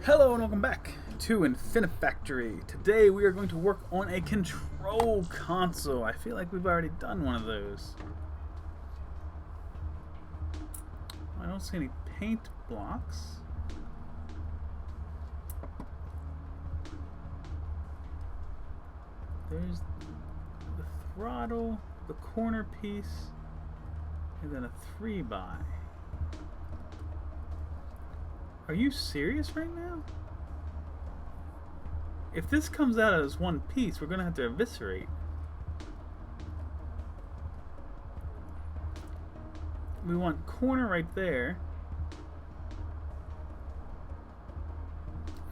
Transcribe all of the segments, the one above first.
Hello and welcome back to Infinifactory. Today we are going to work on a control console. I feel like we've already done one of those. I don't see any paint blocks. There's the throttle, the corner piece, and then a 3x. Are you serious right now? If this comes out as one piece, we're gonna have to eviscerate. We want corner right there.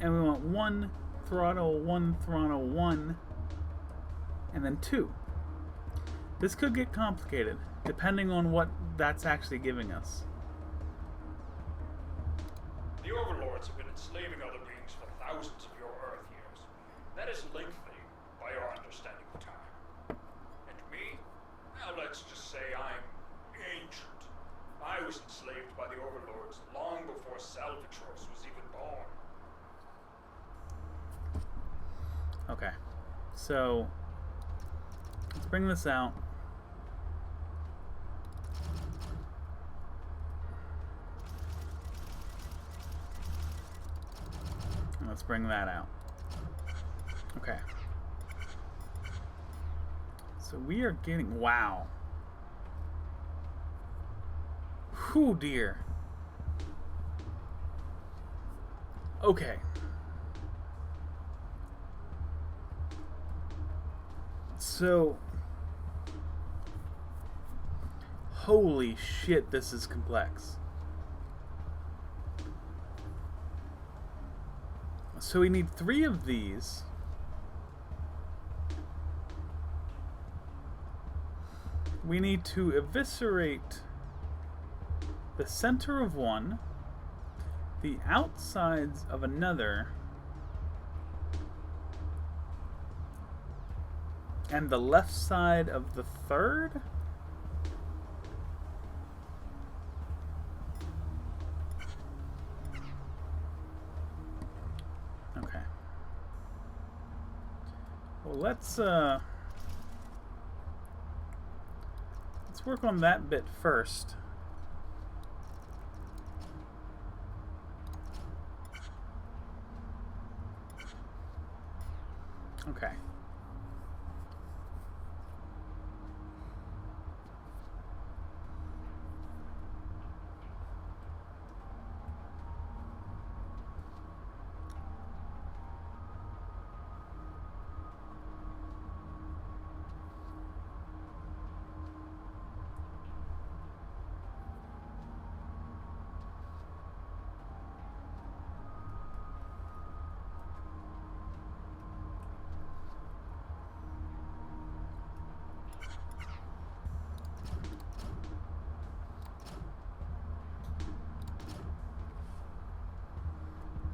And we want one throttle, one, and then two. This could get complicated, depending on what that's actually giving us. The overlords have been enslaving other beings for thousands of your Earth years. That is lengthy by your understanding of time. And me? Well, let's just say I'm ancient. I was enslaved by the overlords long before Salvatros was even born. Okay, so let's bring this out. Let's bring that out. Okay. So we are getting... Wow. Whew, dear. Okay. So... Holy shit, this is complex. So we need 3 of these. We need to eviscerate the center of one, the outsides of another, and the left side of the third? Well, let's work on that bit first. Okay.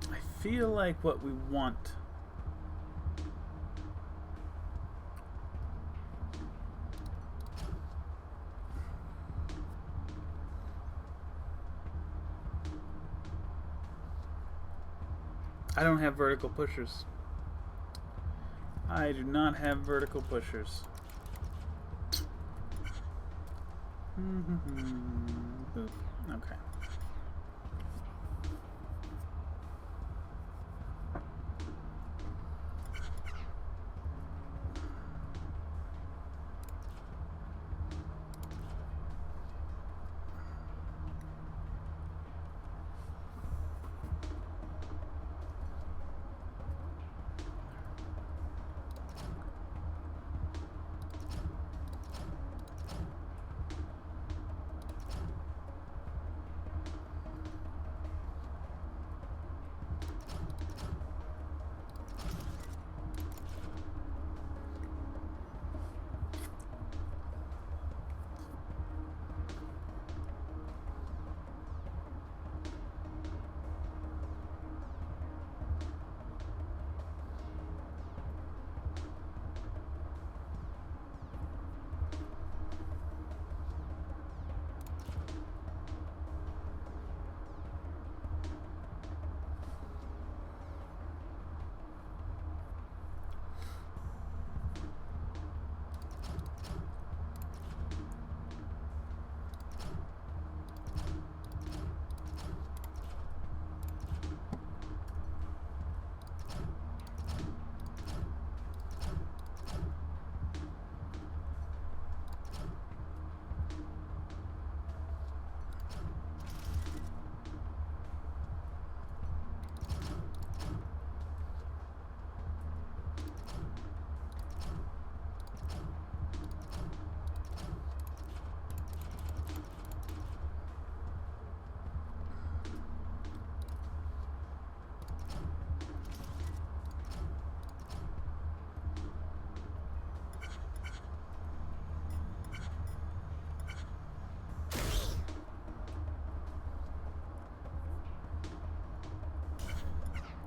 I feel like what we want I don't have vertical pushers. I do not have vertical pushers. Boop. Okay.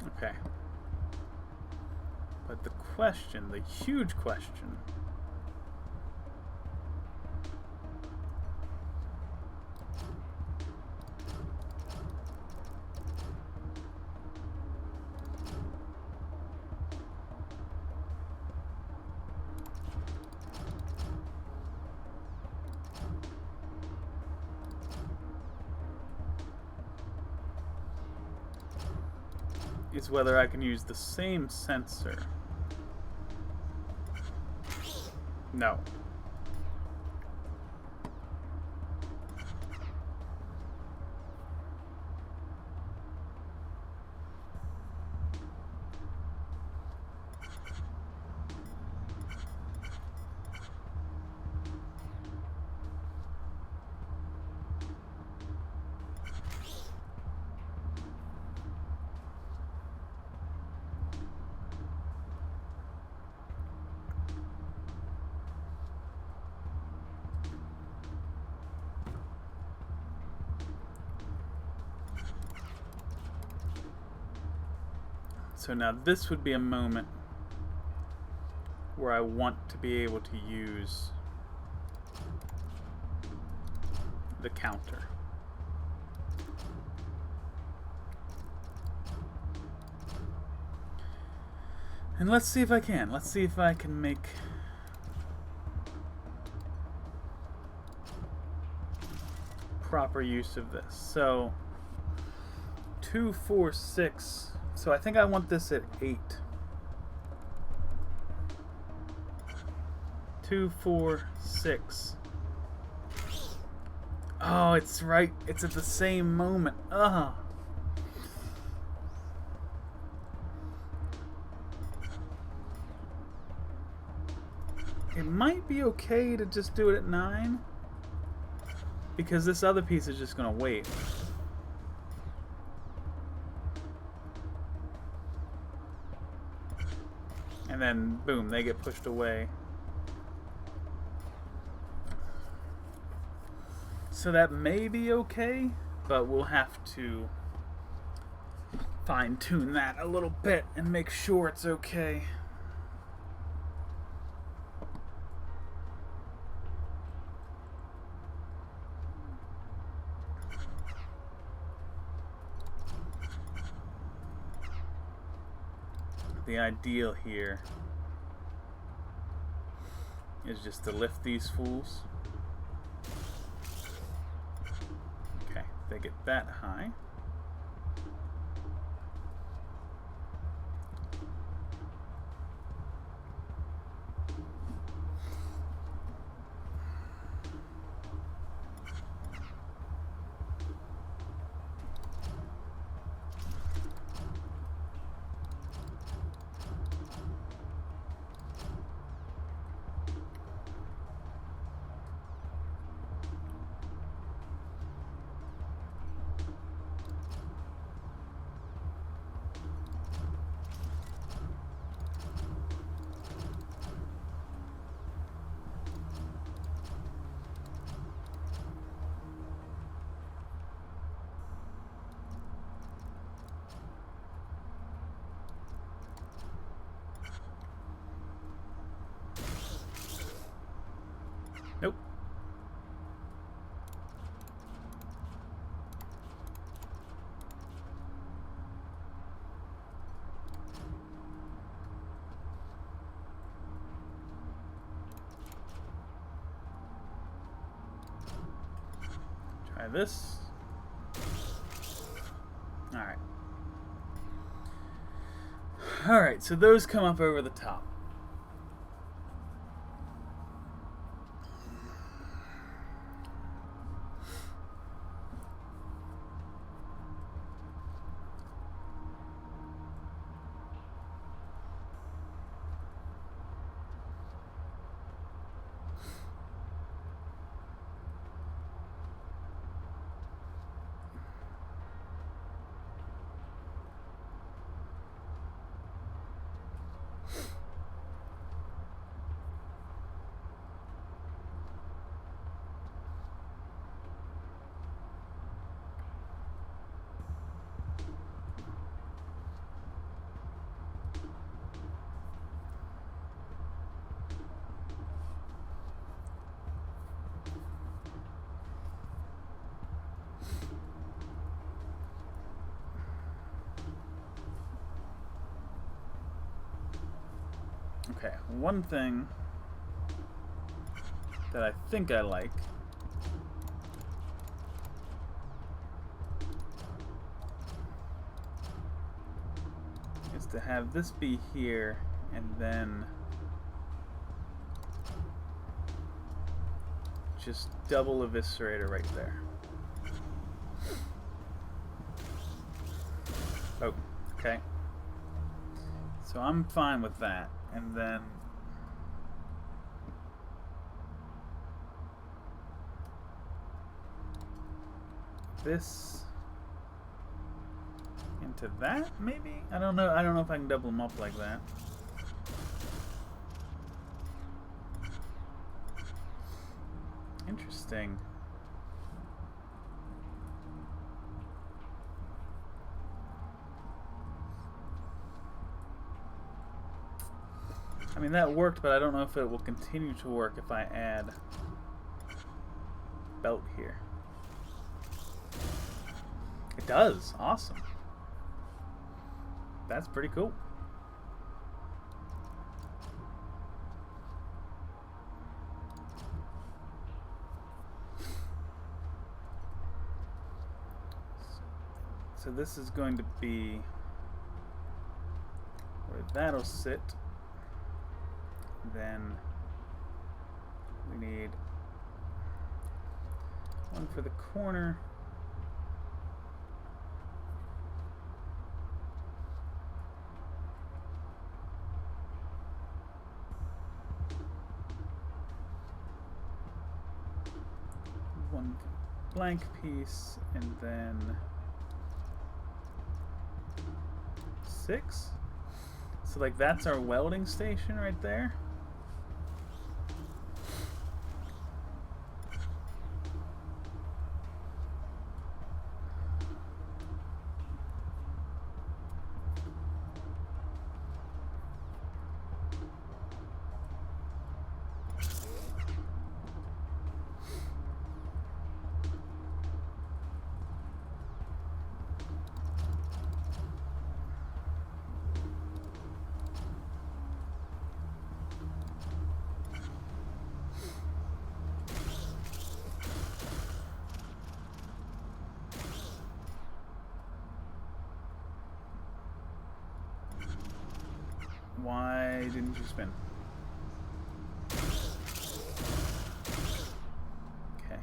Okay. But the question, the huge question, is whether I can use the same sensor. No. So now this would be a moment where I want to be able to use the counter. And let's see if I can. Let's see if I can make proper use of this. So 2, 4, 6. So I think I want this at 8. 2, 4, 6. Oh, it's right. It's at the same moment. Ugh. It might be okay to just do it at 9. Because this other piece is just going to wait. And then, boom, they get pushed away. So that may be okay, but we'll have to fine-tune that a little bit and make sure it's okay. The ideal here is just to lift these fools. Okay, they get that high. Nope. Try this. Alright. Alright, so those come up over the top. Okay, one thing that I think I like is to have this be here and then just double eviscerator right there. Oh, okay. So I'm fine with that. And then this into that, maybe? I don't know. I don't know if I can double them up like that. Interesting. I mean, that worked, but I don't know if it will continue to work if I add belt here. It does. Awesome. That's pretty cool. So this is going to be where that'll sit. Then we need one for the corner. One blank piece, and then 6. So like that's our welding station right there. Why didn't you spin? Okay.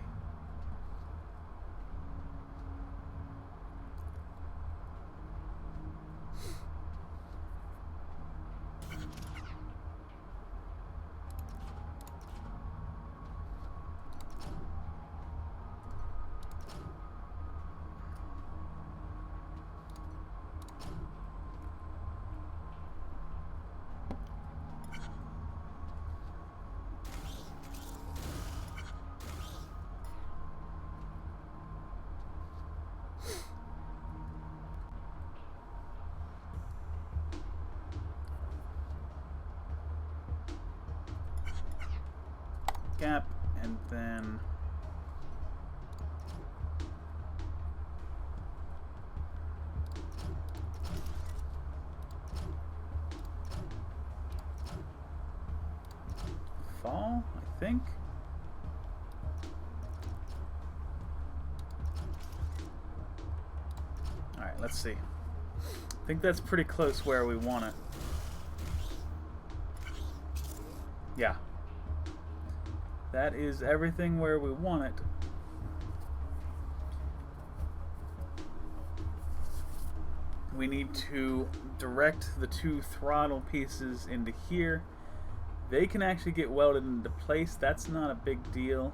Gap, and then fall, I think. Alright, let's see. I think that's pretty close where we want it. Yeah. That is everything where we want it. We need to direct the 2 throttle pieces into here. They can actually get welded into place. That's not a big deal.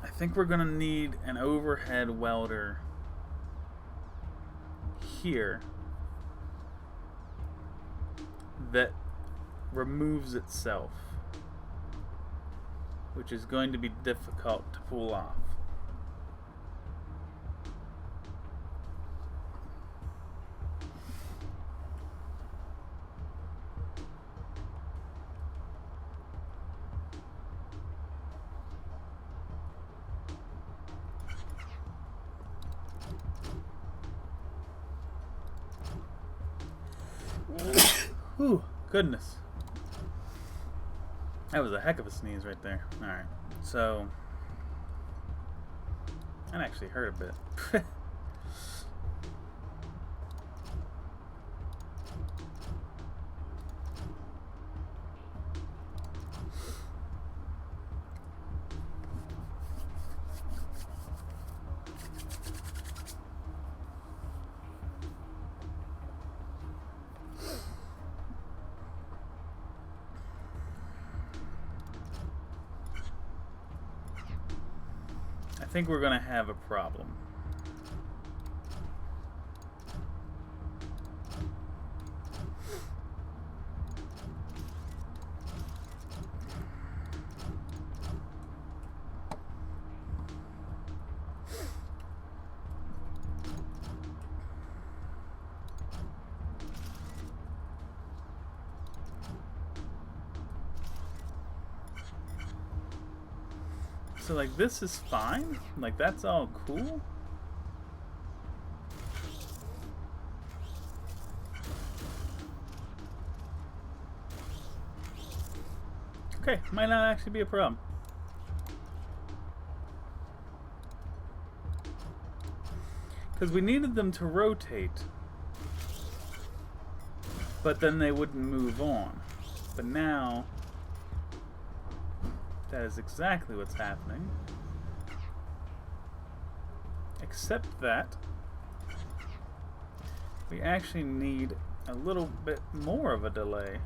I think we're gonna need an overhead welder here that removes itself, which is going to be difficult to pull off. Whew, goodness. That was a heck of a sneeze right there. Alright, so... that actually hurt a bit. I think we're gonna have a problem. So, like, this is fine? Like, that's all cool? Okay, might not actually be a problem. Because we needed them to rotate. But then they wouldn't move on. But now... that is exactly what's happening. Except that we actually need a little bit more of a delay.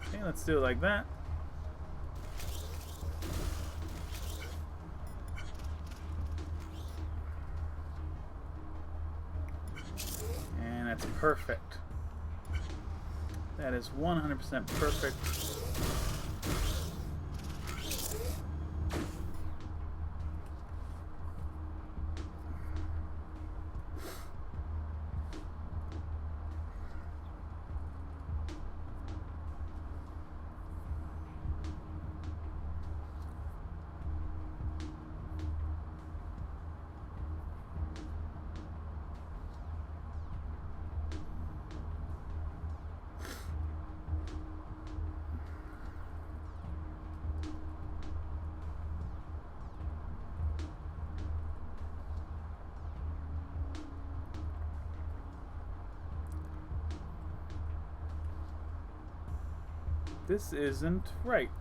Okay, let's do it like that. That's perfect. That is 100% perfect. This isn't right.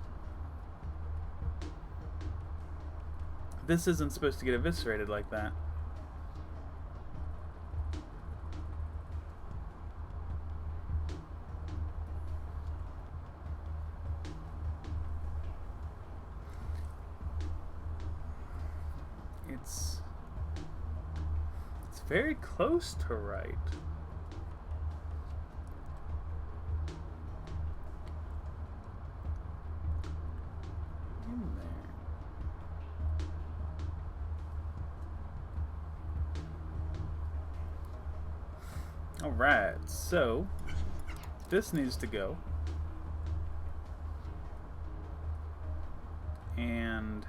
This isn't supposed to get eviscerated like that. It's very close to right. Alright, so this needs to go. And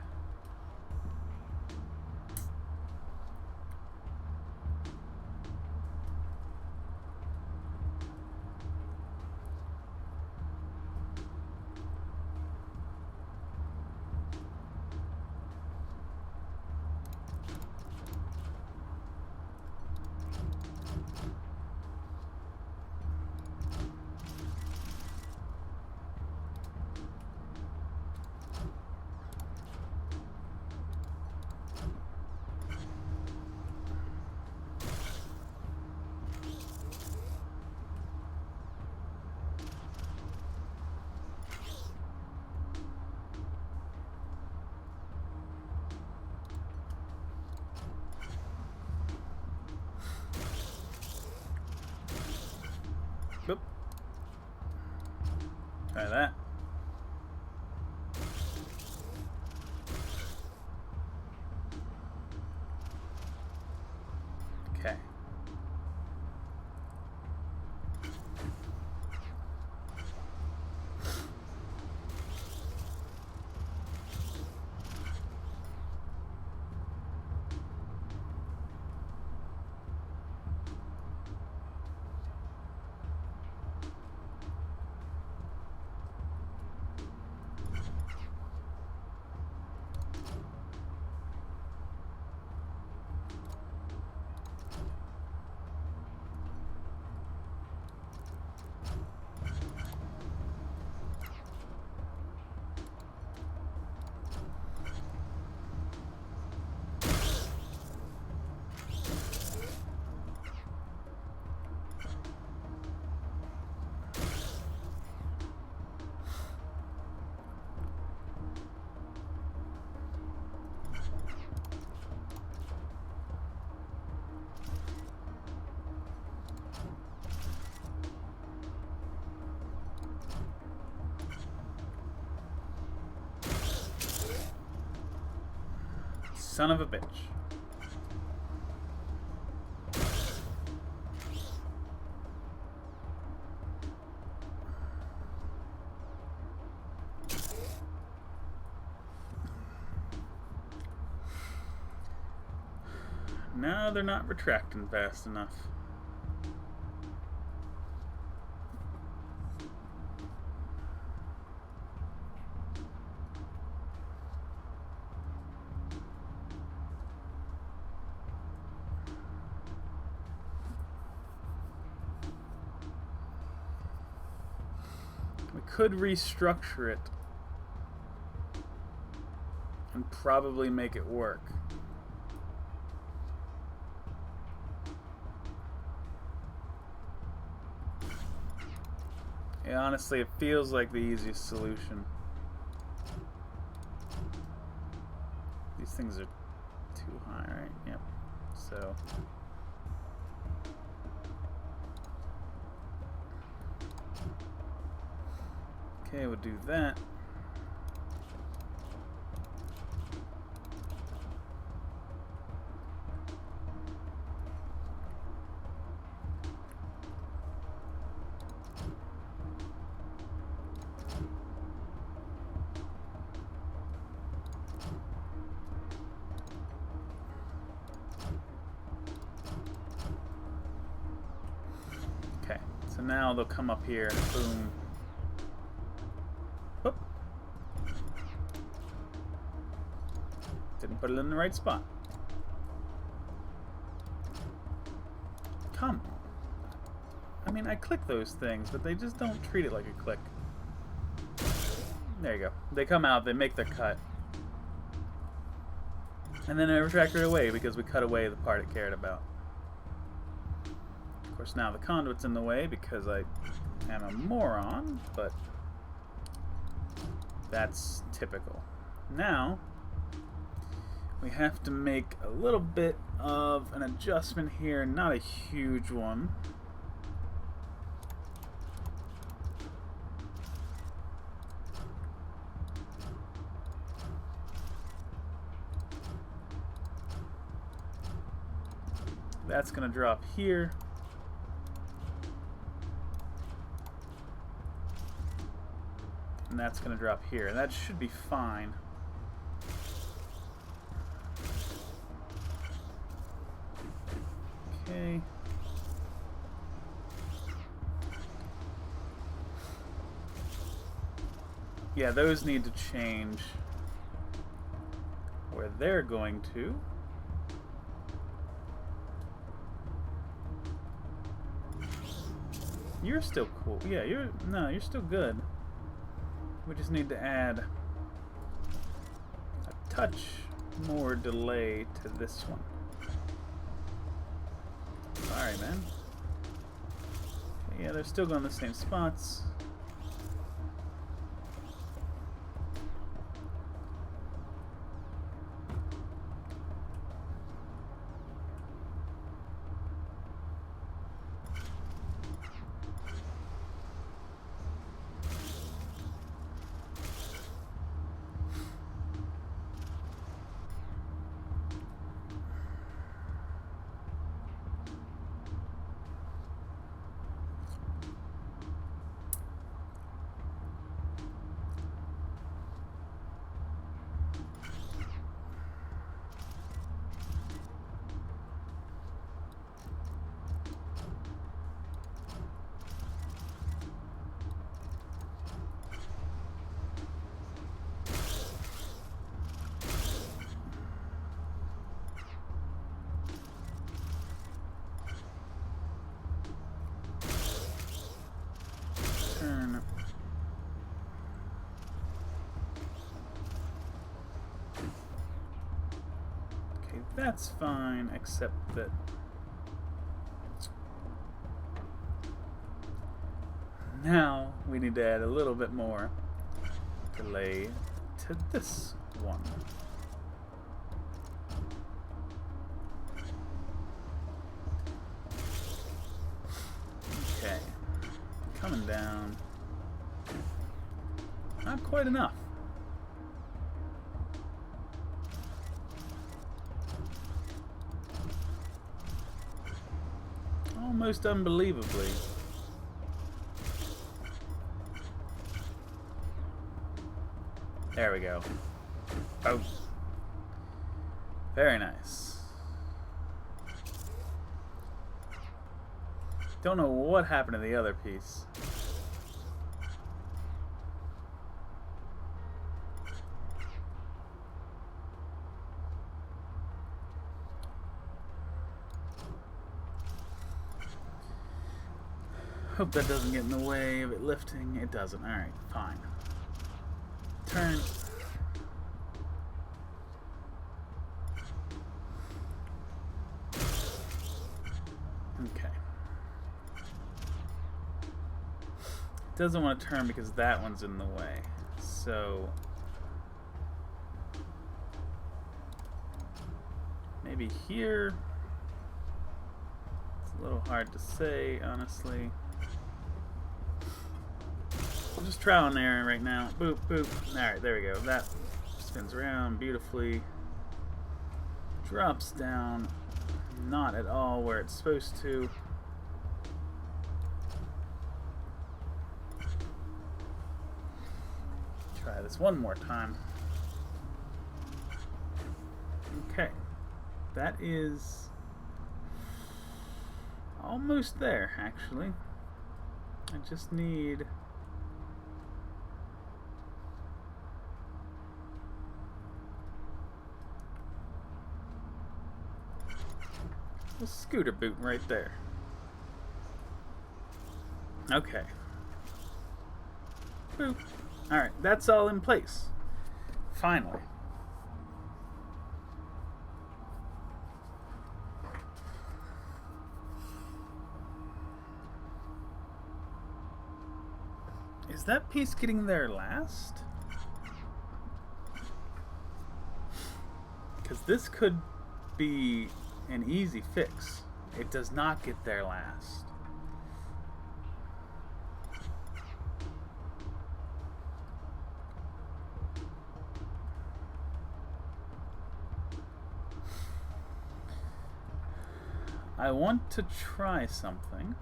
boop. Try that. Okay. son of a bitch. No, they're not retracting fast enough. We could restructure it and probably make it work. Yeah, honestly, it feels like the easiest solution. These things are too high, right? Yep. So... okay, we'll do that. Okay, so now they'll come up here and boom. Whoop. Didn't put it in the right spot. Come on. I mean, I click those things, but they just don't treat it like a click. There you go. They come out, they make their cut. And then I retract it away because we cut away the part it cared about. Of course, now the conduit's in the way because I am a moron, but that's typical. Now, we have to make a little bit of an adjustment here, not a huge one. That's going to drop here. And that's going to drop here. And that should be fine. Okay. Yeah, those need to change where they're going to. You're still cool. Yeah, you're still good. We just need to add a touch more delay to this one. Sorry, man. Okay, yeah, they're still going to the same spots. That's fine, except that now we need to add a little bit more delay to this one. Okay, coming down. Not quite enough. almost unbelievably. There we go. Oh. Very nice. Don't know what happened to the other piece. Hope that doesn't get in the way of it lifting. It doesn't. Alright, fine. Turn. Okay. It doesn't want to turn because that one's in the way. So maybe here. It's a little hard to say, honestly. I'm just trial and error right now. Boop, boop. Alright, there we go. That spins around beautifully. Drops down. Not at all where it's supposed to. Try this one more time. Okay. That is almost there, actually. I just need a scooter boot right there. Okay. Boop. Alright, that's all in place. Finally. Is that piece getting there last? Because this could be an easy fix. It does not get there last. I want to try something.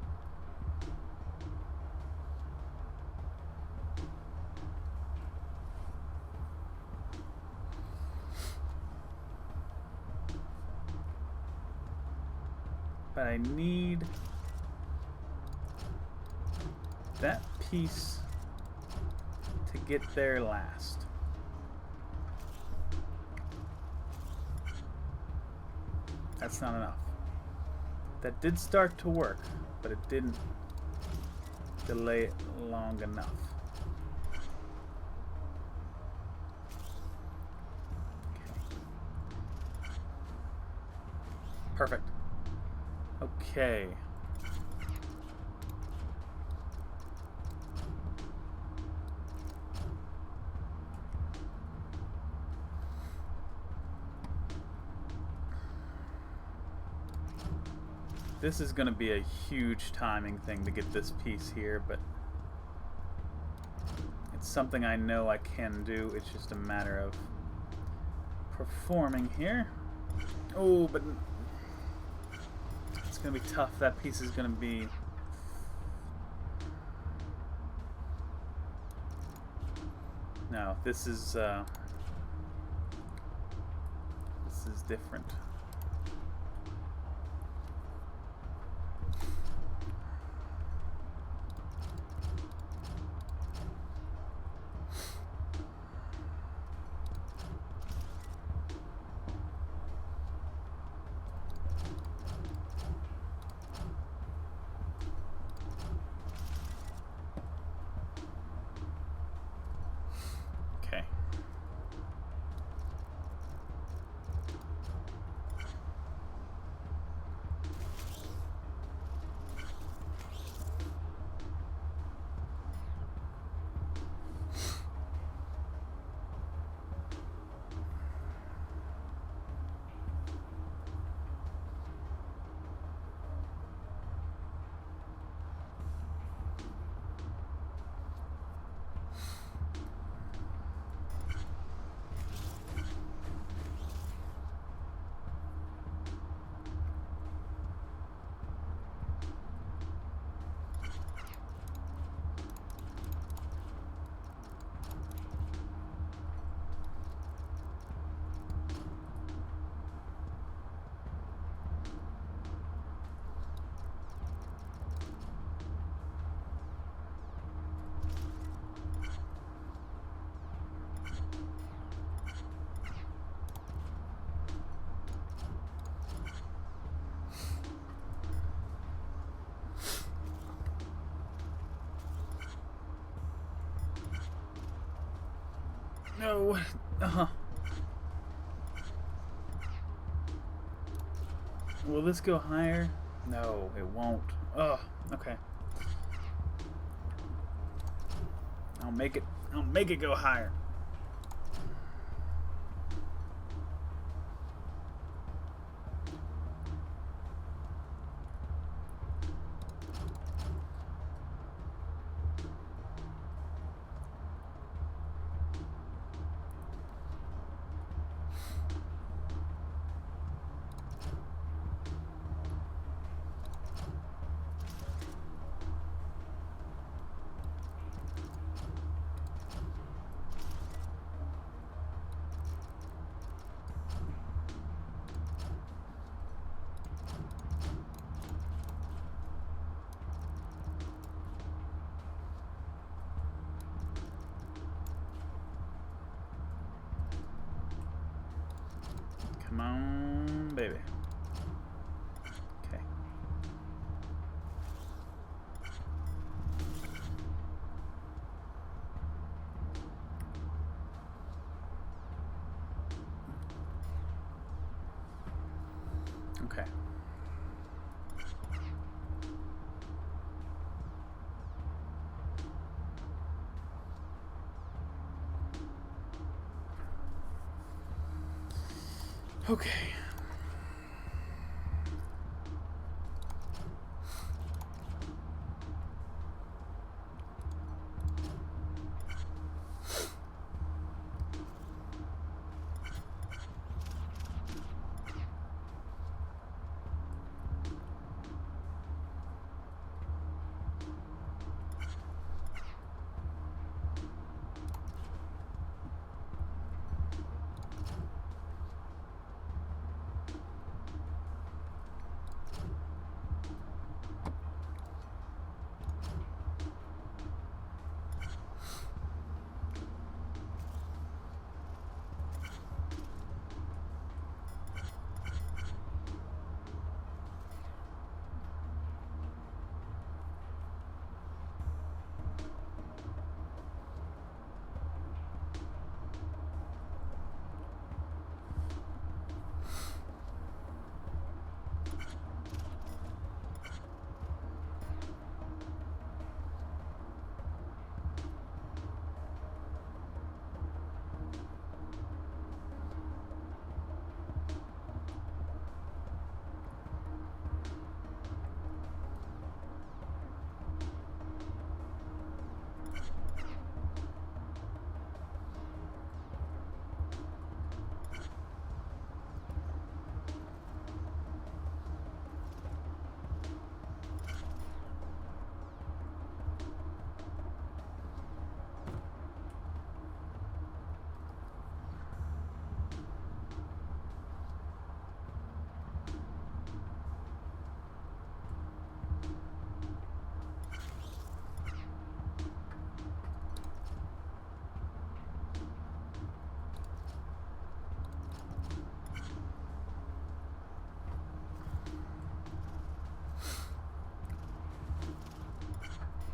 But I need that piece to get there last. That's not enough. That did start to work, but it didn't delay it long enough. Okay. Perfect. Okay. This is going to be a huge timing thing to get this piece here, but it's something I know I can do. It's just a matter of performing here. Oh, but it's going to be tough. That piece is going to be... No, this is different. No. Uh-huh. Will this go higher? No, it won't. Ugh. Okay. I'll make it. I'll make it go higher. Come on, baby. Okay. Okay. Okay.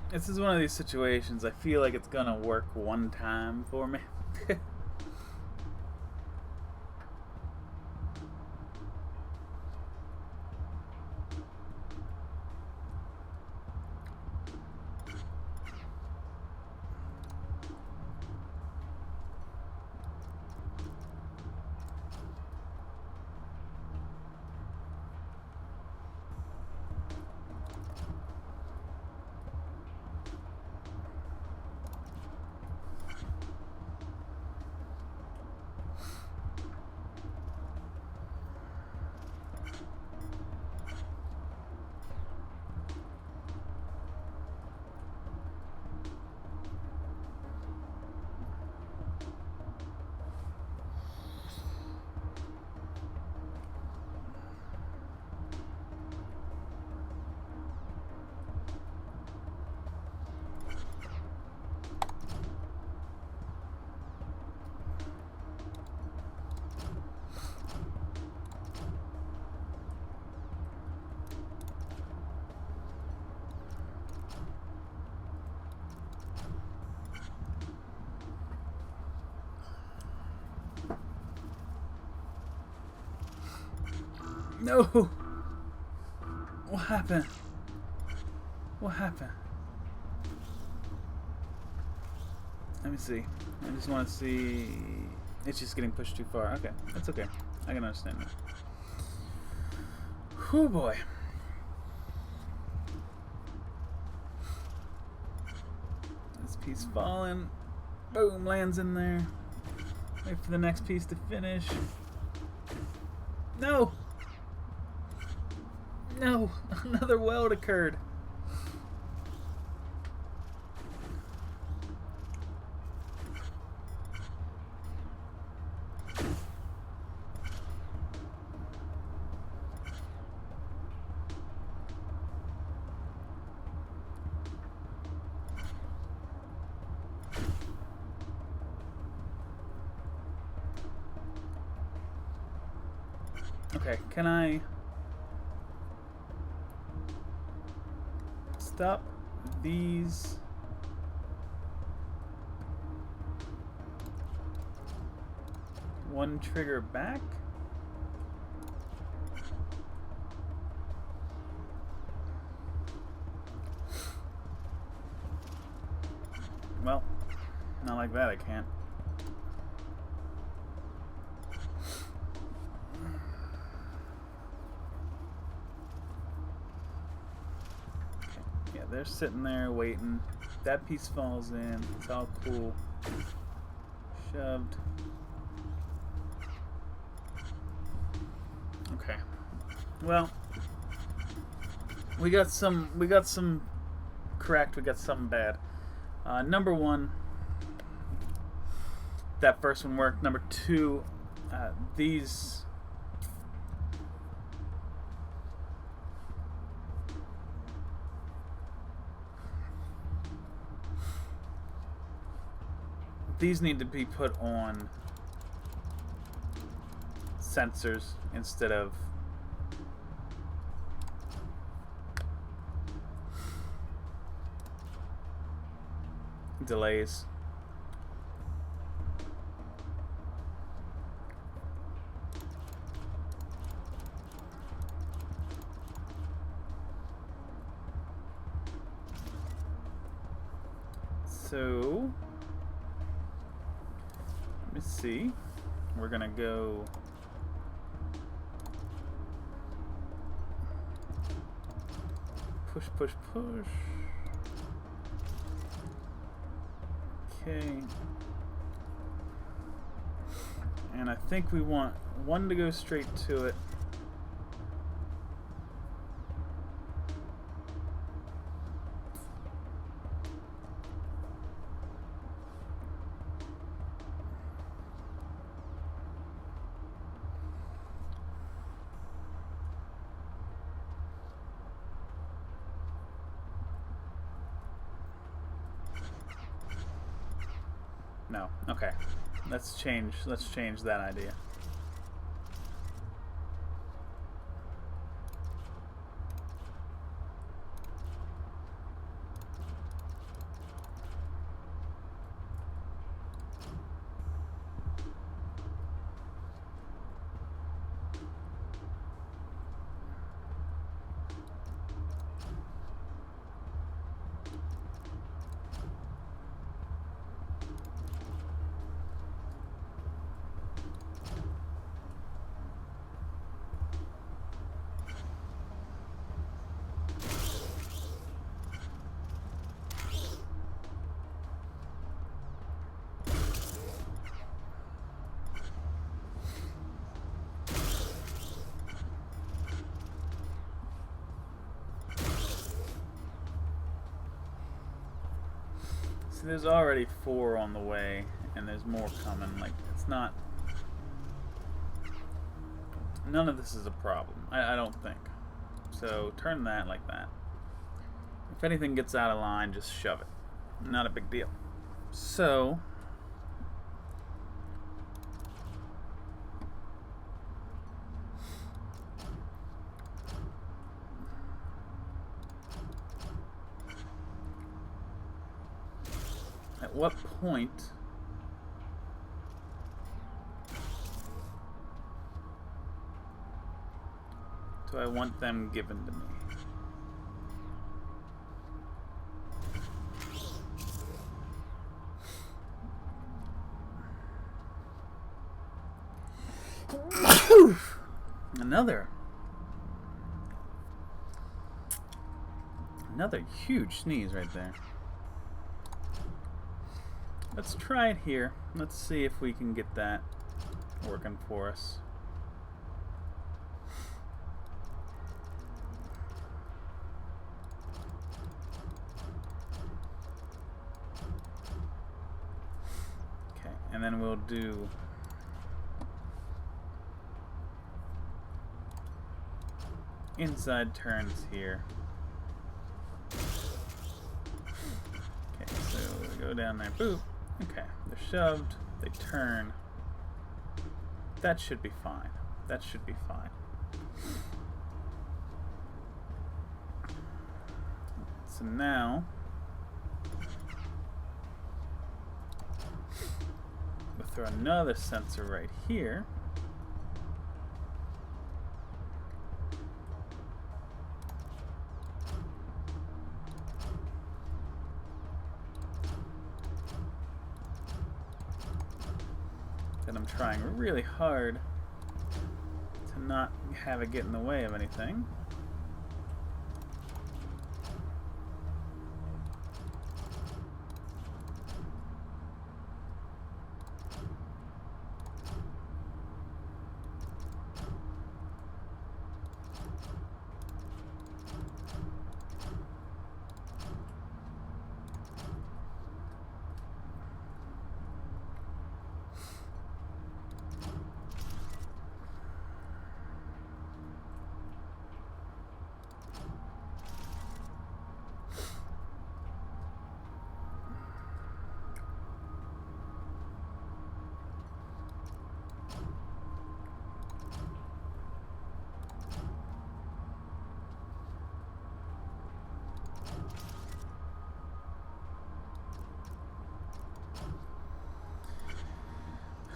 This is one of these situations I feel like it's gonna work one time for me. No! What happened? What happened? Let me see. I just want to see... It's just getting pushed too far. Okay, that's okay. I can understand that. Whew, boy. This piece falling. Boom, lands in there. Wait for the next piece to finish. No! No! Another weld occurred. Okay, can I stop these? One trigger back? Well, not like that, I can't. Yeah, they're sitting there waiting. That piece falls in. It's all cool. Shoved. Okay. Well, we got some correct, we got some bad. Number one, that first one worked. Number two, these need to be put on sensors instead of delays. So let me see. We're gonna go push, push, push. Okay. And I think we want one to go straight to it. No. Okay. Let's change that idea. See, there's already 4 on the way, and there's more coming. Like, it's not... None of this is a problem. I don't think. So, turn that like that. If anything gets out of line, just shove it. Not a big deal. So... At what point do I want them given to me? Another huge sneeze right there. Let's try it here. Let's see if we can get that working for us. Okay, and then we'll do inside turns here. Okay, so we go down there, boop. Okay, they're shoved, they turn. That should be fine. That should be fine. So now, we'll throw another sensor right here. That I'm trying really hard to not have it get in the way of anything.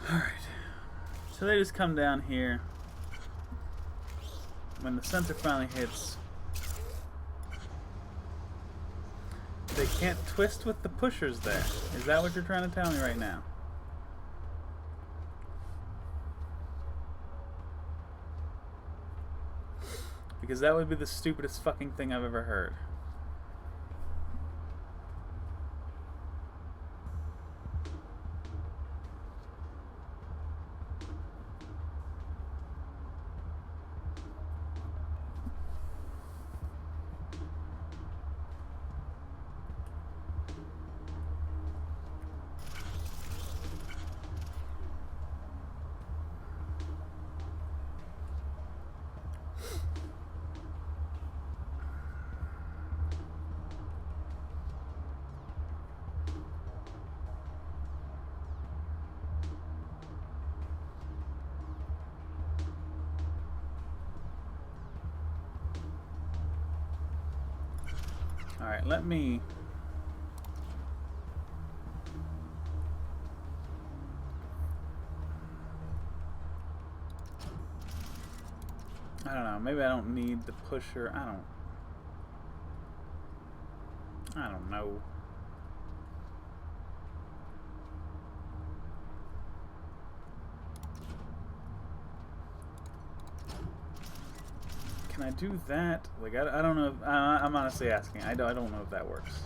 Alright, so they just come down here. When the sensor finally hits, they can't twist with the pushers there. Is that what you're trying to tell me right now? Because that would be the stupidest fucking thing I've ever heard. Alright, let me... I don't know, maybe I don't need the pusher. I don't know. Can I do that? Like, I don't know if, I'm honestly asking. I don't know if that works.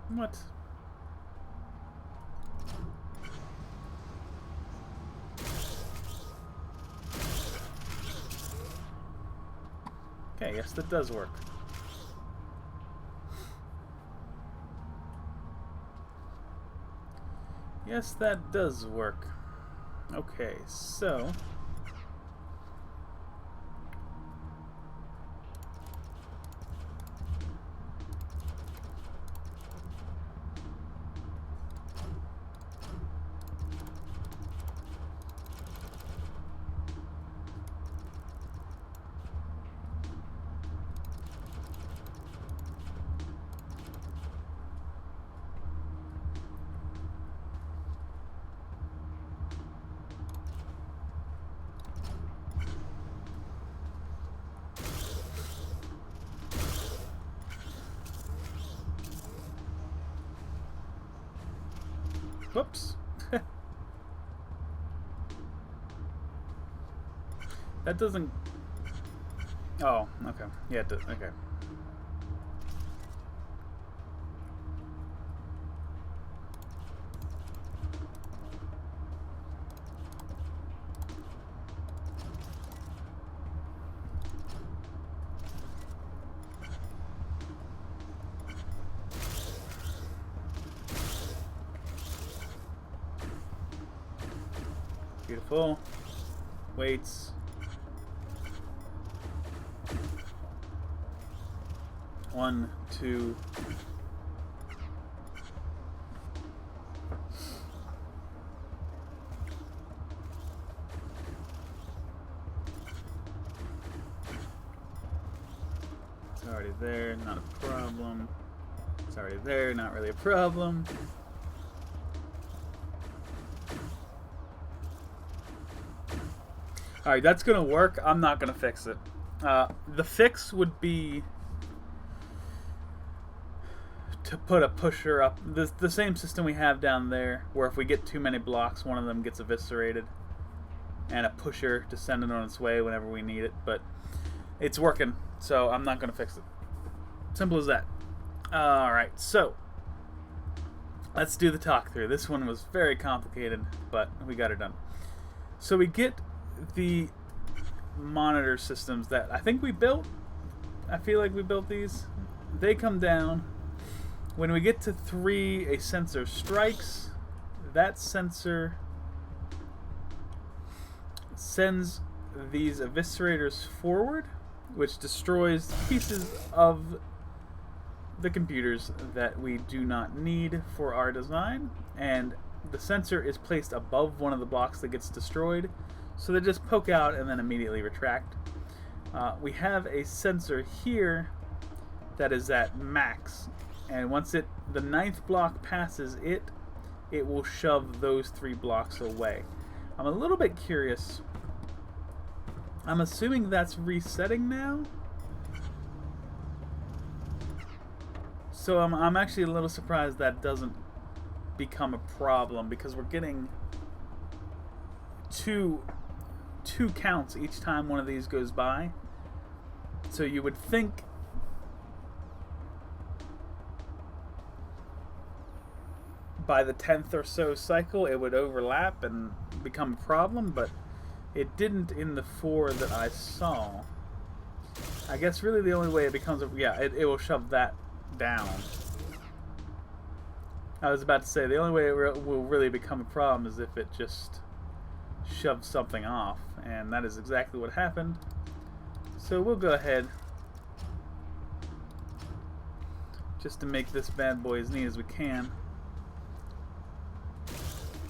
What? Okay, yes, that does work. Yes, that does work. Okay, so... Whoops. That doesn't... Oh, okay. Yeah, it does. Okay. Beautiful. Weights. 1, 2. It's already there, not a problem. It's already there, not really a problem. Alright, that's gonna work. I'm not gonna fix it. The fix would be to put a pusher up. The same system we have down there, where if we get too many blocks, one of them gets eviscerated. And a pusher to send it on its way whenever we need it. But it's working, so I'm not gonna fix it. Simple as that. Alright, so let's do the talk through. This one was very complicated, but we got it done. So we get the monitor systems that I think we built. I feel like we built these. They come down. When we get to 3, a sensor strikes. That sensor sends these eviscerators forward, which destroys pieces of the computers that we do not need for our design. And the sensor is placed above one of the blocks that gets destroyed, so they just poke out and then immediately retract. We have a sensor here that is at max, and once the 9th block passes it, it will shove those 3 blocks away. I'm a little bit curious. I'm assuming that's resetting now. So I'm actually a little surprised that doesn't become a problem, because we're getting two counts each time one of these goes by. So you would think by the 10th or so cycle it would overlap and become a problem, but it didn't in the 4 that I saw. I guess really the only way it becomes it will shove that down. I was about to say the only way it will really become a problem is if it just shoves something off, and that is exactly what happened. So we'll go ahead just to make this bad boy as neat as we can.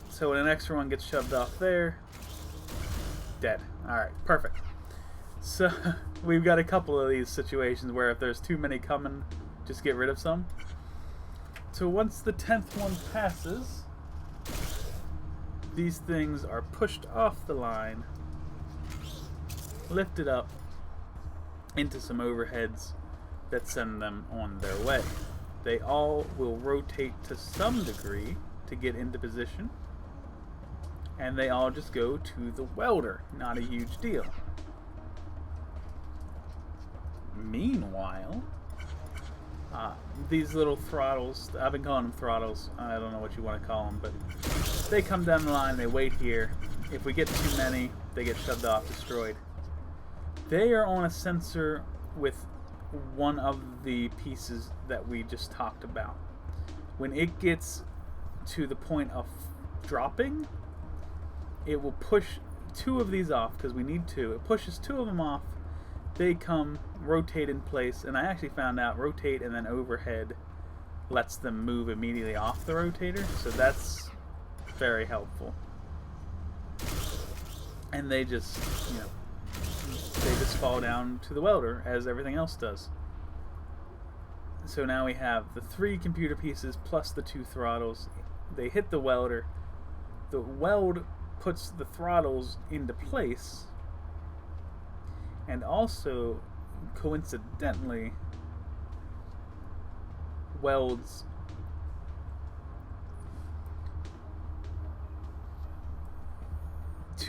So when an extra one gets shoved off there, dead. Alright, perfect. So we've got a couple of these situations where if there's too many coming, just get rid of some. So once the 10th one passes, these things are pushed off the line, lifted up into some overheads that send them on their way. They all will rotate to some degree to get into position, and they all just go to the welder. Not a huge deal. Meanwhile, these little throttles, I've been calling them throttles, I don't know what you want to call them, but they come down the line, they wait here. If we get too many, they get shoved off, destroyed. They are on a sensor with one of the pieces that we just talked about. When it gets to the point of dropping, it will push 2 of these off, because we need 2. It pushes 2 of them off. They come, rotate in place, and I actually found out rotate and then overhead lets them move immediately off the rotator, so that's very helpful. And they just, they just fall down to the welder as everything else does. So now we have the 3 computer pieces plus the 2 throttles. They hit the welder. The weld puts the throttles into place, and also coincidentally welds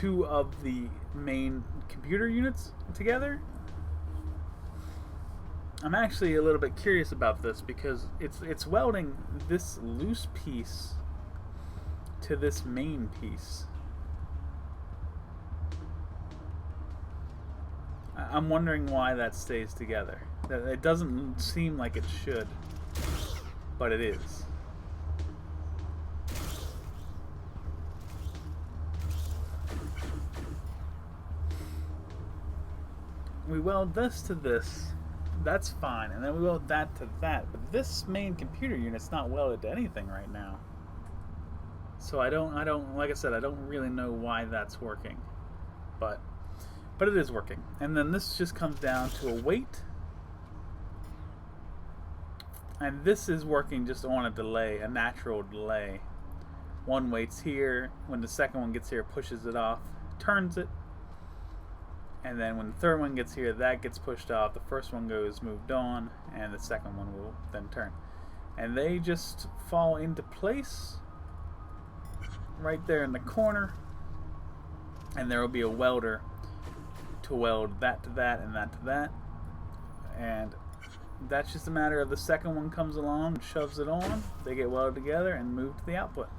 two of the main computer units together. I'm actually a little bit curious about this because it's welding this loose piece to this main piece. I'm wondering why that stays together. It doesn't seem like it should, but it is. We weld this to this, that's fine, and then we weld that to that, but this main computer unit's not welded to anything right now. So I don't, like I said, I don't really know why that's working, but it is working. And then this just comes down to a weight, and this is working just on a delay, a natural delay. One weight's here, when the second one gets here, pushes it off, turns it, and then when the third one gets here, that gets pushed off, the first one goes moved on, and the second one will then turn. And they just fall into place right there in the corner, and there will be a welder to weld that to that and that to that, and that's just a matter of the second one comes along, shoves it on, they get welded together and moved to the output.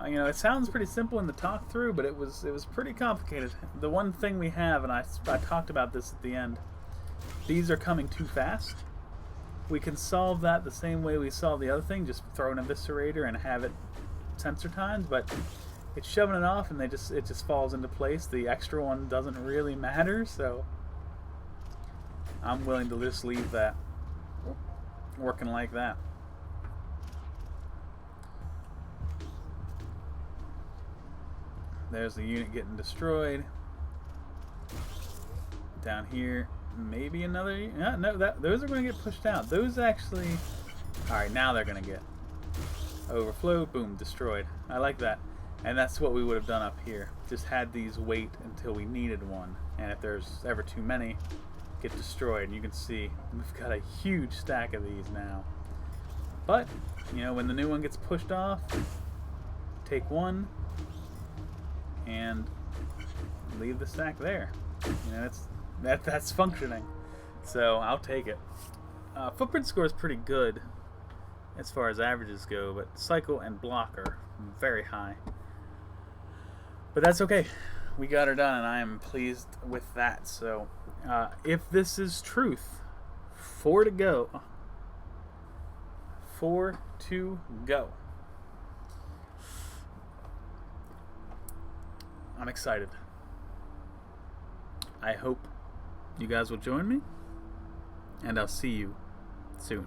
You know, it sounds pretty simple in the talk through, but it was pretty complicated. The one thing we have, and I talked about this at the end, these are coming too fast. We can solve that the same way we solve the other thing, just throw an eviscerator and have it sensor timed, but it's shoving it off and it just falls into place. The extra one doesn't really matter, so I'm willing to just leave that working like that. There's the unit getting destroyed. Down here, maybe another. No, those are going to get pushed out. Those actually. All right, now they're going to get overflow. Boom, destroyed. I like that, and that's what we would have done up here. Just had these wait until we needed one, and if there's ever too many, get destroyed. And you can see we've got a huge stack of these now. But you know, when the new one gets pushed off, take one and leave the stack there. You know, that's functioning, so I'll take it. Footprint score is pretty good as far as averages go, but cycle and block are very high. But that's okay. We got her done, and I am pleased with that. So, if this is truth, 4 to go. 4 to go. I'm excited. I hope you guys will join me, and I'll see you soon.